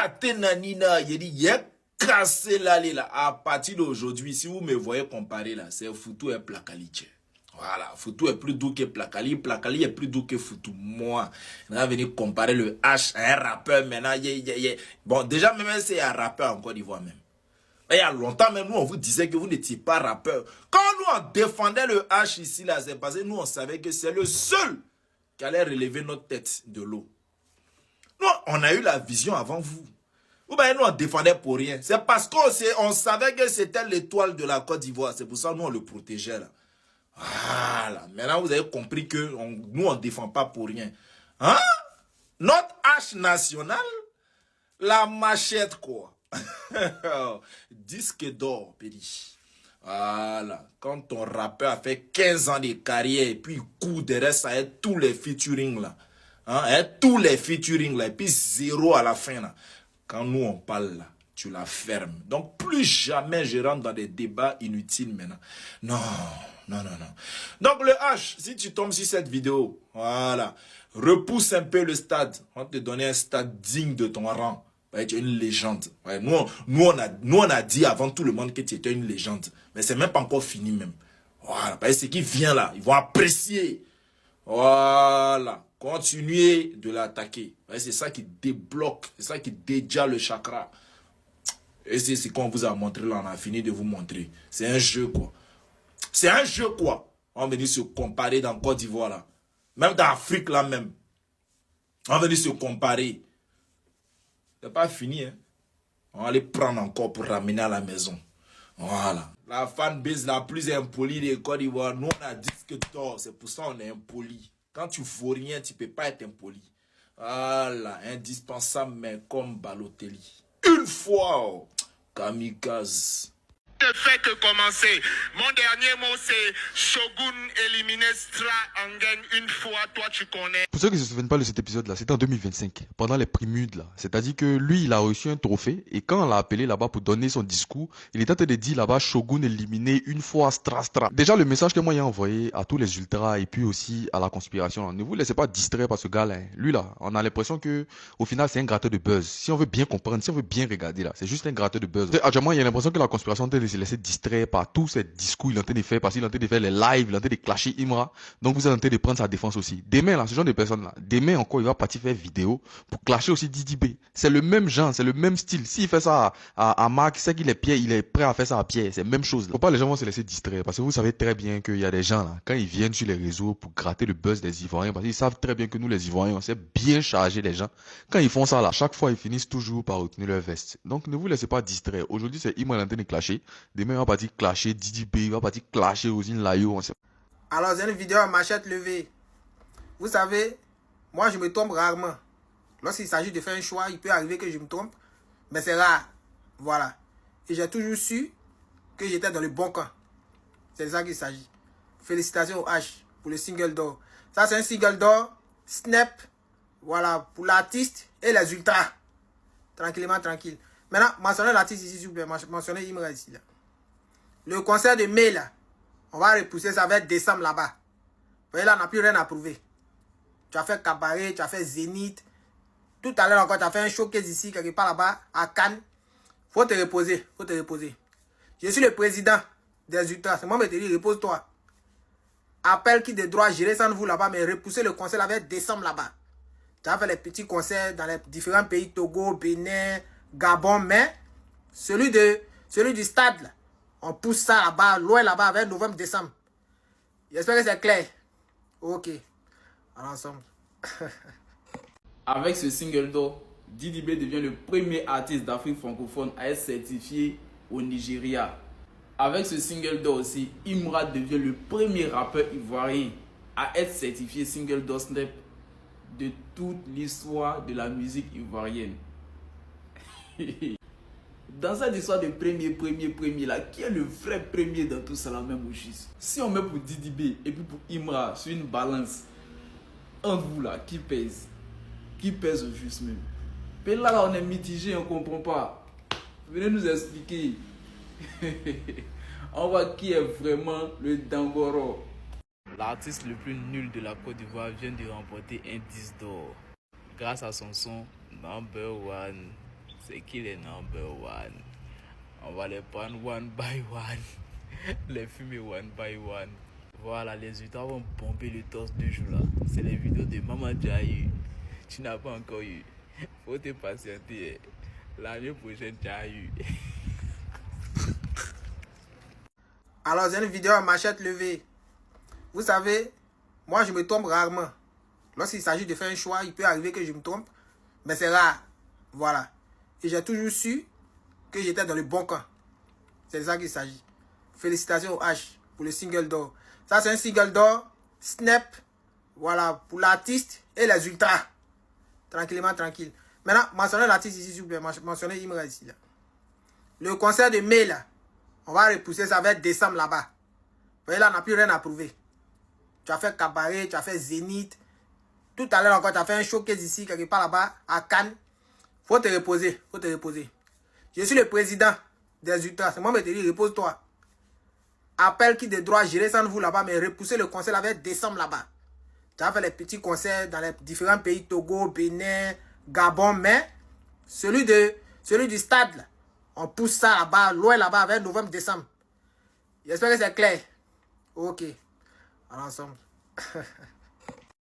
Katenanina, il dit, il est cassé là. À partir d'aujourd'hui, si vous me voyez comparer là, c'est Foutou et Plakali. Voilà, Foutou est plus doux que Plakali. Plakali est plus doux que Foutou. Moi, on va venir comparer le H à un rappeur maintenant. Bon, déjà, même c'est un rappeur en Côte d'Ivoire même. Il y a longtemps, même nous, on vous disait que vous n'étiez pas rappeur. Quand nous, on défendait le H ici, là, c'est parce que nous, on savait que c'est le seul qui allait relever notre tête de l'eau. Nous, on a eu la vision avant vous. Vous voyez, nous, on défendait pour rien. C'est parce qu'on savait que c'était l'étoile de la Côte d'Ivoire. C'est pour ça que nous, on le protégeait, là. Voilà. Maintenant, vous avez compris que nous, on ne défend pas pour rien. Hein? Notre H national, la machette, quoi. Disque d'or, pédi. Voilà. Quand ton rappeur a fait 15 ans de carrière et puis il court derrière ça et tous les featuring là. Hein, et tous les featuring là. Et puis zéro à la fin là. Quand nous on parle là, tu la fermes. Donc plus jamais je rentre dans des débats inutiles maintenant. Non. Donc le H, si tu tombes sur cette vidéo, voilà. Repousse un peu le stade. On va te donner un stade digne de ton rang. Ouais, tu es une légende. Ouais, nous, on a dit avant tout le monde que tu étais une légende. Mais c'est même pas encore fini même. Voilà. Ce qui vient là, ils vont apprécier. Voilà. Continuez de l'attaquer. Ouais, c'est ça qui débloque. C'est ça qui dédia le chakra. Et c'est ce qu'on vous a montré là. On a fini de vous montrer. C'est un jeu quoi. C'est un jeu quoi. On va venir se comparer dans Côte d'Ivoire là. Même dans l'Afrique là même. On va venir se comparer. C'est pas fini, hein. On va les prendre encore pour ramener à la maison. Voilà. La fanbase la plus impolie de Côte d'Ivoire, nous on a disque d'or. C'est pour ça qu'on est impoli. Quand tu vaux rien, tu peux pas être impoli. Voilà. Indispensable, mais comme Balotelli. Une fois, oh, kamikaze. Ne fait que commencer. Mon dernier mot c'est Shogun éliminer Stra Angen une fois, toi tu connais. Pour ceux qui ne se souviennent pas de cet épisode-là, c'était en 2025, pendant les Primudes là. C'est-à-dire que lui, il a reçu un trophée et quand on l'a appelé là-bas pour donner son discours, il était en train de dire là-bas Shogun éliminé une fois Stra. Déjà le message que moi j'ai envoyé à tous les ultras et puis aussi à la conspiration, là, ne vous laissez pas distraire par ce gars-là. Hein. Lui là, on a l'impression que au final c'est un gratteur de buzz. Si on veut bien comprendre, si on veut bien regarder là, c'est juste un gratteur de buzz. Actuellement, il y a l'impression que la conspiration se laisser distraire par tous ces discours qu'il est en train de faire, parce qu'il est en train de faire les lives, il est en train de clasher Imra. Donc vous êtes en train de prendre sa défense aussi. Demain là, ce genre de personnes là, demain encore il va partir faire vidéo pour clasher aussi Didi B. C'est le même genre, c'est le même style. S'il fait ça à Marc, c'est qu'il est Pierre, il est prêt à faire ça à Pierre. C'est la même chose. Faut pas les gens vont se laisser distraire, parce que vous savez très bien qu'il y a des gens là, quand ils viennent sur les réseaux pour gratter le buzz des Ivoiriens, parce qu'ils savent très bien que nous les Ivoiriens, on sait bien charger les gens. Quand ils font ça là, chaque fois ils finissent toujours par retenir leur veste. Donc ne vous laissez pas distraire. Aujourd'hui c'est Imra en train de clasher. Demain, on va partir clasher Didi B, on va partir clasher Ozine Layo. Alors, c'est une vidéo à machette levée. Vous savez, moi, je me trompe rarement. Lorsqu'il s'agit de faire un choix, il peut arriver que je me trompe. Mais c'est rare. Voilà. Et j'ai toujours su que j'étais dans le bon camp. C'est de ça qu'il s'agit. Félicitations au H pour le single d'or. Ça, c'est un single d'or. Snap. Voilà. Pour l'artiste et les ultras. Tranquillement, tranquille. Maintenant, mentionnez l'artiste ici, s'il vous plaît. Mentionnez Imra ici, là. Le concert de mai, là, on va repousser ça vers décembre, là-bas. Vous voyez, là, on n'a plus rien à prouver. Tu as fait Cabaret, tu as fait Zénith. Tout à l'heure encore, tu as fait un showcase ici, quelque part là-bas, à Cannes. Faut te reposer, faut te reposer. Je suis le président des ultras. C'est moi qui te dis, repose-toi. Appel qui de droit, gérer sans vous là-bas, mais repousser le concert là vers décembre, là-bas. Tu as fait les petits concerts dans les différents pays, Togo, Bénin, Gabon, mais celui du stade, là, on pousse ça là-bas, loin là-bas, vers novembre, décembre. J'espère que c'est clair. Ok. Alors ensemble. Avec ce single d'or, Didi B devient le premier artiste d'Afrique francophone à être certifié au Nigeria. Avec ce single d'or aussi, Imra devient le premier rappeur ivoirien à être certifié single d'or Snap de toute l'histoire de la musique ivoirienne. Dans cette histoire de premier là, qui est le vrai premier dans tout ça là même au juste? Si on met pour Didi B et puis pour Imra sur une balance, entre vous là, qui pèse? Qui pèse au juste même? Mais là, on est mitigé, on comprend pas. Venez nous expliquer. On voit qui est vraiment le Dangoro. L'artiste le plus nul de la Côte d'Ivoire vient de remporter un disque d'or grâce à son son Number One. c'est qui les number one. On va les prendre one by one. Les fumer one by one. Voilà, les résultats vont pomper le torse de jour là. C'est les vidéos de Maman Jayu. Tu n'as pas encore eu. Faut te patienter. L'année prochaine, tu as eu. Alors, c'est une vidéo à machette levée. Vous savez, moi, je me trompe rarement. Lorsqu'il s'agit de faire un choix, il peut arriver que je me trompe. Mais c'est rare. Voilà. Et j'ai toujours su que j'étais dans le bon camp. C'est de ça qu'il s'agit. Félicitations au H pour le single d'or. Ça, c'est un single d'or. Snap. Voilà. Pour l'artiste et les ultras. Tranquillement, tranquille. Maintenant, mentionnez l'artiste ici, s'il vous plaît. Mentionnez Imra ici. Là. Le concert de mai, là. On va repousser ça vers décembre là-bas. Vous voyez, là, on n'a plus rien à prouver. Tu as fait cabaret, tu as fait Zénith. Tout à l'heure encore, tu as fait un showcase ici, quelque part là-bas, à Cannes. Faut te reposer, faut te reposer. Je suis le président des ultras. C'est moi qui te dis, repose-toi. Appelle qui de droit, gérer sans vous là-bas, mais repousser le concert vers décembre là-bas. Tu as fait les petits concerts dans les différents pays, Togo, Bénin, Gabon, mais celui du stade, là, on pousse ça là-bas, loin là-bas, vers novembre, décembre. J'espère que c'est clair. Ok. Alors ensemble.